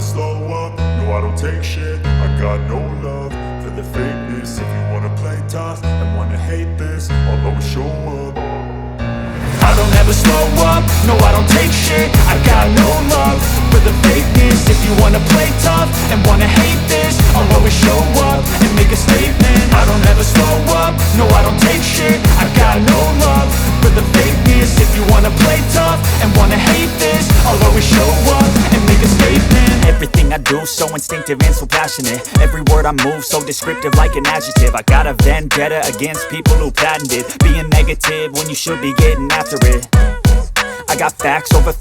slow up, no I don't take shit. I got no love for the fakeness. If you wanna play tough and wanna hate this, I'll always show up. I don't ever slow up, no I don't take shit. I got no love for the fakeness. If you wanna play tough and wanna hate this, I'll always show up and make a statement. I don't ever slow up, no I don't take shit. I got no love for the fakeness. If you wanna play tough and wanna hate this, I'll always show up and make a statement. Everything I do so instinctive and so passionate. Every word I move so descriptive like an adjective. I got a vendetta against people who patented being negative when you should be getting after it. I got facts over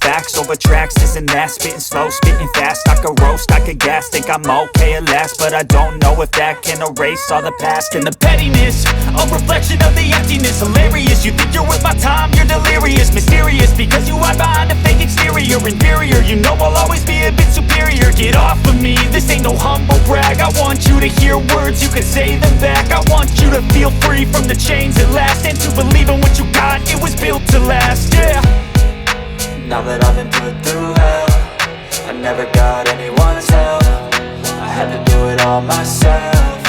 tracks, this and that. Spitting slow, spitting fast. I could roast, I could gas. Think I'm okay at last, but I don't know if that can erase all the past. And the pettiness, a reflection of the emptiness. Hilarious, you think you're worth my time, you're delirious. Mysterious, because you hide behind a fake exterior. Inferior, you know I'll always be a bit superior. Get off of me, this ain't no humble brag. I want you to hear words, you can say them back. I want you to feel free from the chains at last, and to believe in what you got, it was built to last, yeah. Now that I've been put through hell, I never got anyone's help. I had to do it all myself.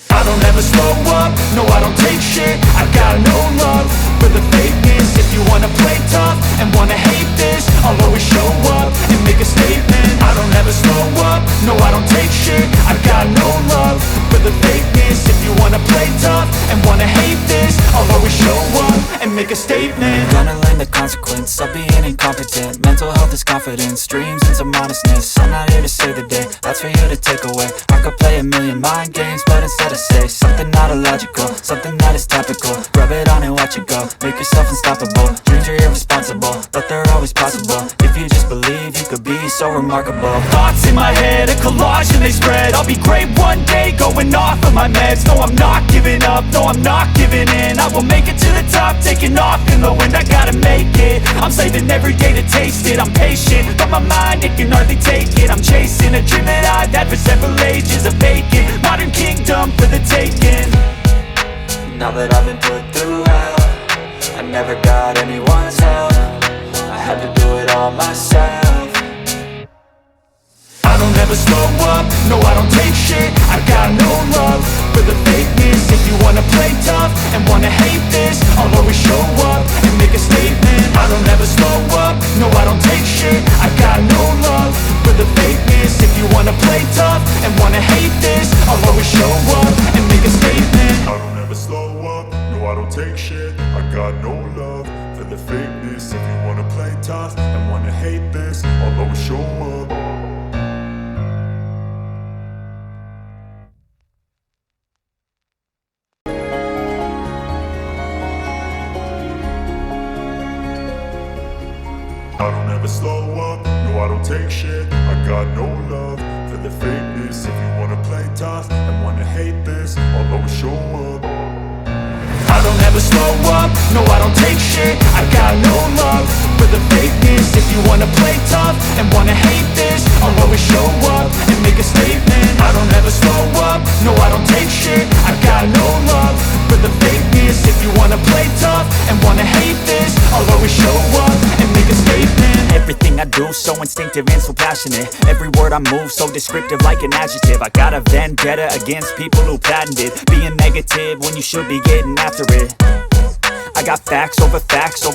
I don't ever slow up, no I don't take shit. I got no love for the fakeness. If you wanna play tough and wanna hate this, I'll always show up and make a statement. I don't ever slow up, no I don't take shit. I got no love for the fakeness. If you wanna play tough and wanna hate this, I'll always show up and make a statement. Gonna learn the consequence of being incompetent. Mental health is confidence, dreams and some honestness. I'm not here to save the day, that's for you to take away. I could play a million mind games, but instead I say something not illogical, something that is topical. Rub it on and watch it go, make yourself unstoppable. Dreams are irresponsible, but they're always possible. If you just believe, you could be so remarkable. Thoughts in my head, a collage and they spread. I'll be great one day, going off of my meds. No, I'm not giving up, no, I'm not giving in. I will make it to the top, taking off in the wind. I gotta make it, I'm saving every day to taste it. I'm patient, but my mind, it can hardly take it. I'm chasing a dream that I've had for several ages. A vacant, modern kingdom for the taking. Now that I've been put through hell, I never got anyone's help. I had to do it all myself. I don't ever slow up, no I don't take shit. I got no love for the fakeness. If you wanna play tough and wanna hate this, I'll always show up and make a statement. I don't ever slow up, no I don't take shit. I got no love for the fakeness. If you wanna play tough and wanna hate this, I'll always show up and make a statement. I don't ever slow up, no I don't take shit. I got no love for the fakeness. If you wanna play tough and wanna hate this, I'll always show up. I don't ever slow up, no I don't take shit. I got no love for the fakeness. If you wanna play tough and wanna hate this, I'll always show up. I don't ever slow up, no I don't take shit. I got no love for the fakeness. If you wanna play tough and wanna hate this, I'll always show up and make a statement. I don't ever slow up, no I don't take shit. I got no love for the fakeness. If you wanna play tough and wanna hate this, I'll always show up and make a statement. Everything I do so instinctive and so passionate. Every word I move so descriptive like an adjective. I got a vendetta against people who patented being negative when you should be getting after it. I got facts over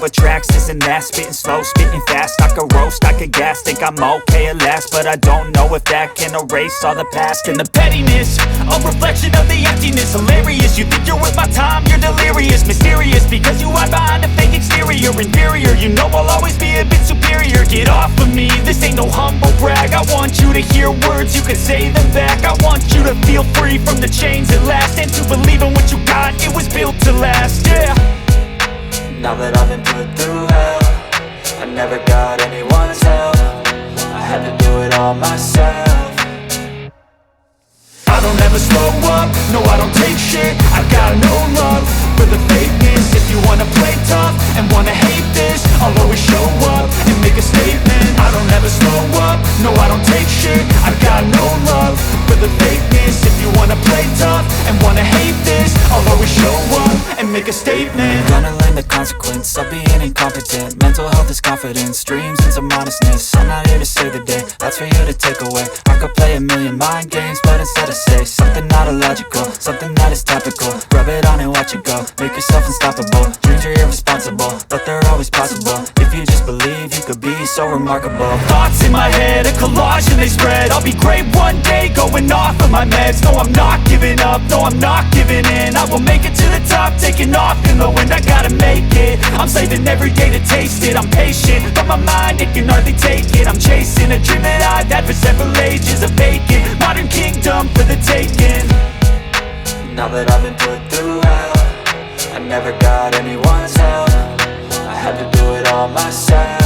tracks, this and that. Spitting slow, spitting fast. I could roast, I could gas. Think I'm okay at last, but I don't know if that can erase all the past. And the pettiness, a reflection of the emptiness. Hilarious, you think you're worth my time, you're delirious. Mysterious, because you hide behind a fake exterior. Inferior, you know I'll always be a bit superior. Get off of me, this ain't no humble brag. I want you to hear words, you can say them back. I want you to feel free from the chains at last, and to believe in what you got, it was built to last, yeah. Now that I've been put through hell, I never got anyone's help. I had to do it all myself. I don't ever slow up, no I don't take shit. I got no love for the fakeness. If you wanna play tough and wanna hate this, I'll always show up and make a statement. I don't ever slow up, no I don't take shit. I got no love for the fakeness. If you wanna play tough and wanna hate this, I'll always show up and make a statement. Gonna learn the consequence of being incompetent. Mental health is confidence, dreams and some honestness. I'm not here to save the day, that's for you to take away. I could play a million mind games, but instead I say something not illogical, something that is topical. Rub it on and watch it go, make yourself unstoppable. Dreams are irresponsible, but they're always possible. If you just believe, you could be so remarkable. Thoughts in my head, a collage and they spread. I'll be great one day, going off of my meds. No, I'm not giving up, no, I'm not giving in. I will make it to the top, taking off in the wind. I gotta make it, I'm saving every day to taste it. I'm patient, but my mind, it can hardly take it. I'm chasing a dream that I've had for several ages. A vacant, modern kingdom for the taking. Now that I've been put through hell, I never got anyone's help. I had to do it all myself.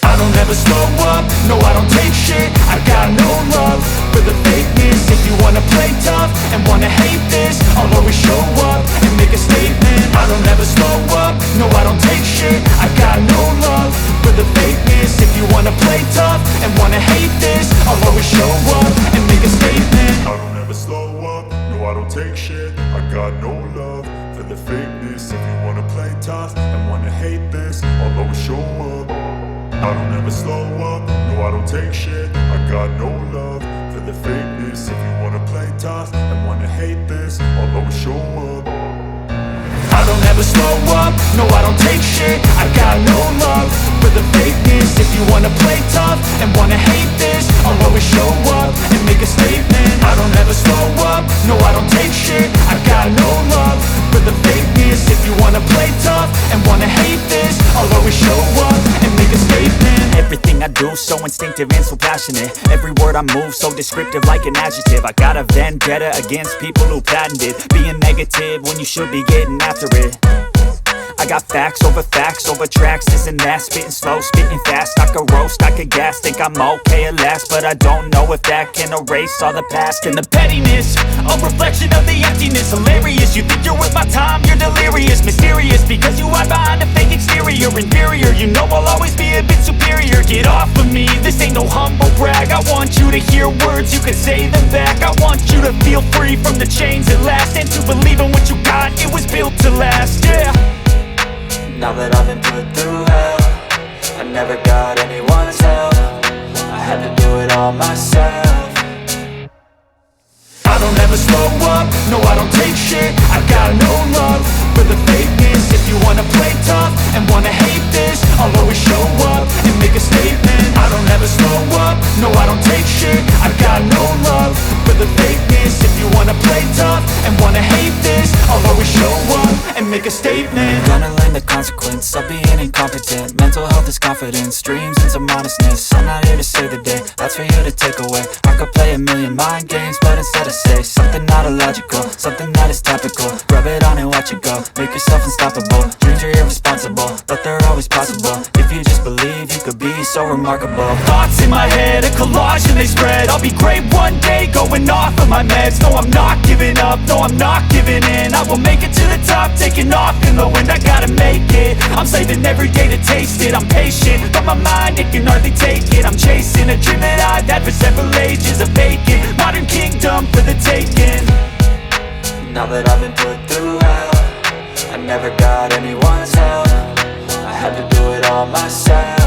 I don't ever slow up, no I don't take shit. I got no love for the fakeness. If you wanna play tough and wanna hate this, I'll always show up and make a statement. I don't ever slow up, no I don't take shit. I got no love for the fakeness. If you wanna play tough and wanna hate this, I'll always show up and make a statement. I don't ever slow up, no I don't take shit. I got no love for the fakeness. If you wanna play tough and wanna hate this, I'll always show up. I don't ever slow up, no I don't take shit. I got no love for the fakeness. If you wanna play tough and wanna hate this, I'll always show up. I don't ever slow up, no I don't take shit. I got no love for the fakeness. If you wanna play tough and wanna hate this, I'll always show up and make a statement. I don't ever slow up, no I don't take shit. I got no love for the fakeness. If you wanna play tough and wanna hate this, I'll always show up and make a statement. Everything I do so instinctive and so passionate. Every word I move so descriptive like an adjective. I got a vendetta against people who patented being negative when you should be getting after it. I got facts over tracks, this and that. Spitting slow, spitting fast, I could roast, I could gas. Think I'm okay at last, but I don't know if that can erase all the past. And the pettiness, a reflection of the emptiness. Hilarious, you think you're worth my time, you're delirious. Mysterious, because you hide behind a fake exterior. Inferior, you know I'll always be a bit superior. Get off of me, this ain't no humble brag. I want you to hear words, you can say them back. I want you to feel free from the chains at last, and to believe in what you got, it was built to last, yeah. Now that I've been put through hell, I never got anyone's help. I had to do it all myself. I don't ever slow up, no I don't take shit. I got no love for the fakeness. If you wanna play tough and wanna hate this, I'll always show up and make a statement. I don't ever slow up, no I don't take shit. I got no love for the fakeness. If you wanna play tough and wanna hate this, I'll always show up and make a statement. Gonna learn the consequence of being incompetent. Mental health is confidence, dreams and some honestness. I'm not here to save the day, that's for you to take away. I could play a million mind games, but instead I say something not illogical, something that is topical. Rub it on and watch it go, make yourself unstoppable. Dreams are irresponsible, but they're always possible. If you just believe, you could be so remarkable. Thoughts in my head, a collage and they spread. I'll be great one day, going off of my meds. No, I'm not giving up, no, I'm not giving in. I will make it to the top, taking off in the wind. I gotta make it, I'm saving every day to taste it. I'm patient, but my mind, it can hardly take it. I'm chasing a dream that I've had for several ages. A vacant, modern kingdom for the taking. Now that I've been put through hell, I never got anyone's help. I had to do it all myself.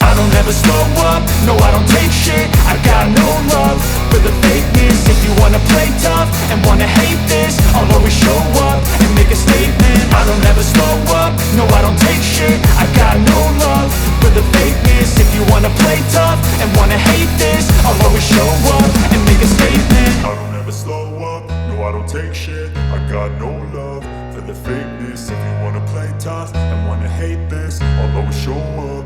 I don't ever slow up, no I don't take shit. I got no love for the fakeness. If you wanna play tough and wanna hate this, I'll always show up and make a statement. I don't ever slow up, no I don't take shit. I got no love for the fakeness. If you wanna play tough and wanna hate this, I'll always show up and make a statement. I don't ever slow up, no I don't take shit. I got no love for the fakeness. If you wanna play tough and wanna hate this, I'll always show up.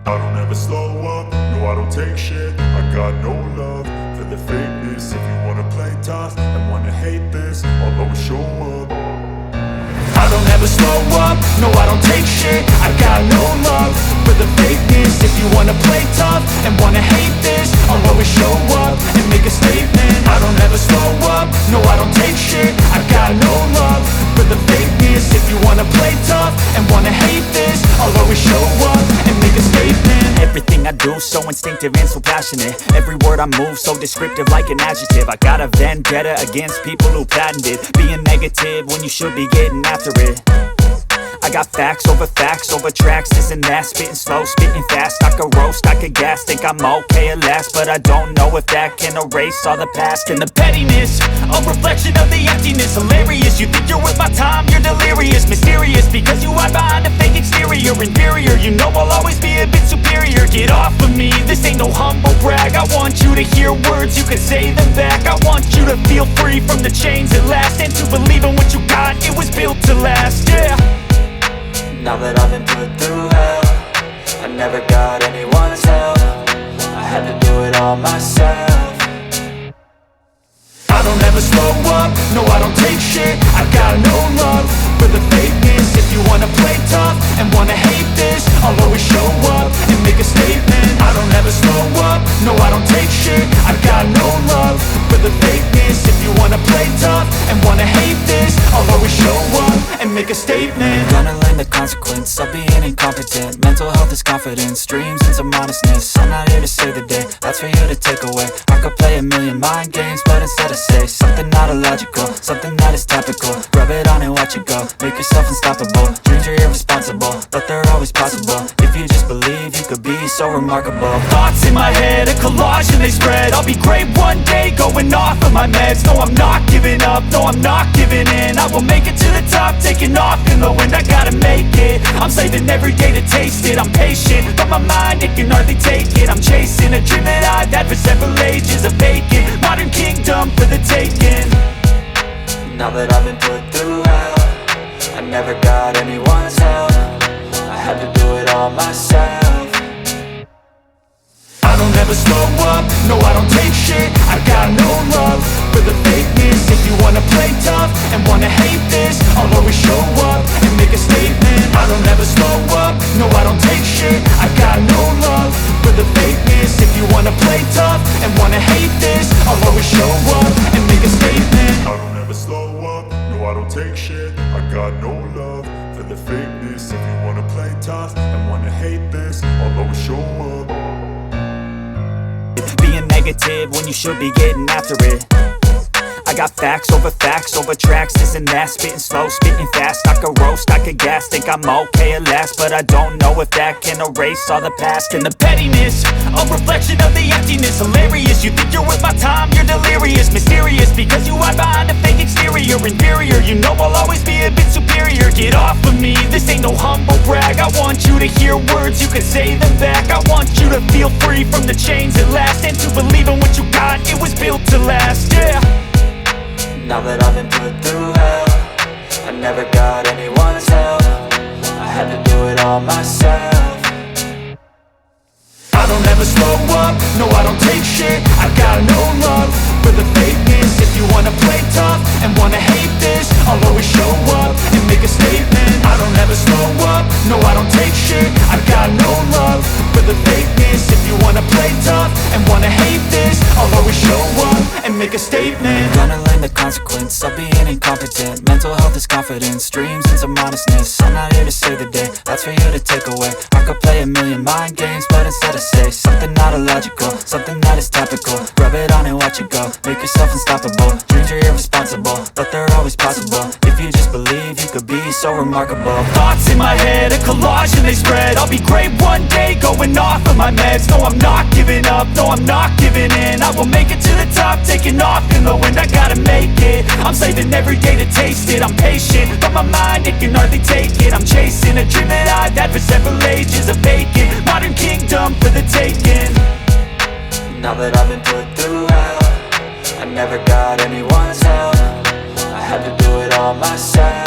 I don't ever slow up, no I don't take shit. I got no love for the fakeness. If you wanna play tough and wanna hate this, I'll always show up. I don't ever slow up, no I don't take shit. I got no love for the fakeness. If you wanna play tough and wanna hate this, I'll always show up and make a statement. I don't ever slow up, no I don't take shit. I got no love for the fakeness. If you wanna play tough and wanna hate this, I'll always show up and make a statement. Everything I do so instinctive and so passionate. Every word I move so descriptive like an adjective. I got a vendetta against people who patented being negative when you should be getting after it. I I got facts over tracks, this and that, spitting slow, spitting fast. I could roast, I could gas, think I'm okay at last, but I don't know if that can erase all the past. And the pettiness, a reflection of the emptiness. Hilarious, you think you're worth my time, you're delirious. Mysterious, because you hide behind a fake exterior. Inferior, you know I'll always be a bit superior. Get off of me, this ain't no humble brag. I want you to hear words, you can say them back. I want you to feel free from the chains at last, and to believe in what you got, it was built to last, yeah. Now that I've been put through hell, I never got anyone's help. I had to do it all myself. I don't ever slow up, no I don't take shit. I got no love for the fakeness. If you wanna play tough and wanna hate this, I'll always show up and make a statement. I don't ever slow up, no I don't take shit. I got no love for the fakeness. If you wanna play tough and wanna hate this, I'll always show up and make a statement. Gonna learn the consequence of being incompetent. Mental health is confidence, dreams into modestness. I'm not here to save the day, that's for you to take away. I could play a million mind games, but instead I say something not illogical, something that is topical. Rub it on and watch it go, make yourself unstoppable. Dreams are irresponsible, but they're always possible. If you just believe, you could be so remarkable. Thoughts in my head, a collage and they spread. I'll be great one day, going off of my meds. No, I'm not giving up, no, I'm not giving in. I will make it to the top, taking off in the wind. I gotta make it, I'm saving every day to taste it. I'm patient, but my mind, it can hardly take it. I'm chasing a dream that I've had for several ages. A vacant, modern kingdom for the taking. Now that I've been put through hell, I never got anyone's help. I had to do it all myself. I don't ever slow up, no I don't take shit. I got no love for the fakeness. If you wanna play tough and wanna hate this, I'll always show up and make a statement. I don't ever slow up, no I don't take shit. I got no love for the fakeness. If you wanna play tough and wanna hate this, I'll always show up and make a statement. I don't ever slow up, no I don't take shit. I got no love for the fakeness. If you wanna play tough and wanna hate this, I'll always show up. Being negative when you should be getting after it. I got facts over tracks, this and that, spitting slow, spitting fast. I could roast, I could gas, think I'm okay at last, but I don't know if that can erase all the past. And the pettiness, a reflection of the emptiness. Hilarious, you think you're worth my time, you're delirious. Mysterious, because you hide behind a fake exterior. Inferior, you know I'll always be a bit superior. Get off of me, this ain't no humble brag. I want you to hear words, you can say them back. I want you to feel free from the chains at last, and to believe in what you got, it was built to last, yeah. Now that I've been put through hell, I never got anyone's help. I had to do it all myself. I don't ever slow up, no I don't take shit. I got no love for the fakeness. If you wanna play tough and wanna hate this, I'll always show up and make a statement. I don't ever slow up, no I don't take shit. I got no love for the fakeness. If you wanna play tough and wanna hate this, I'll always show up and make a statement. Gonna learn the consequence of being incompetent. Mental health is confidence, dreams into modestness. I'm not here to save the day, that's for you to take away. I could play a million mind games, but instead I say something not illogical, something that is topical. Rub it on and watch it go, make yourself unstoppable. Dreams are irresponsible, but they're always possible. If you just believe, you could be so remarkable. Thoughts in my head, a collage and they spread. I'll be great one day, going off of my meds. No, I'm not giving up, no, I'm not giving in. I will make it to the top, taking off in the wind. I gotta make it, I'm saving every day to taste it. I'm patient, but my mind, it can hardly take it. I'm chasing a dream that I've had for several ages. A vacant, modern kingdom for the taking. Now that I've been put through hell, I never got anyone's help. I had to do it all myself.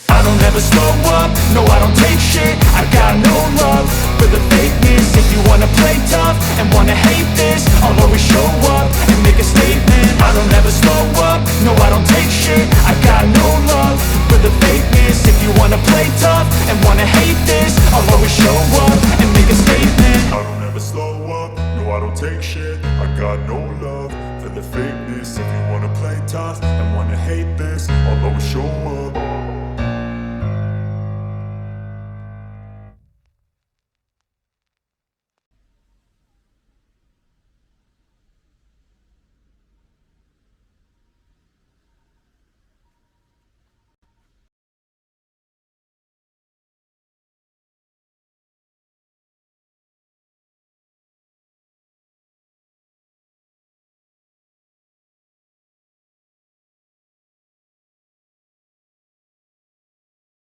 I don't ever slow up, no I don't take shit. I got no love for the fakeness. If you wanna play tough and wanna hate this, I'll always show up and make a statement. I don't ever slow up, no I don't take shit. I got no love for the fakeness. If you wanna play tough and wanna hate this, I'll always show up and make a statement. I don't ever slow up, no I don't take shit.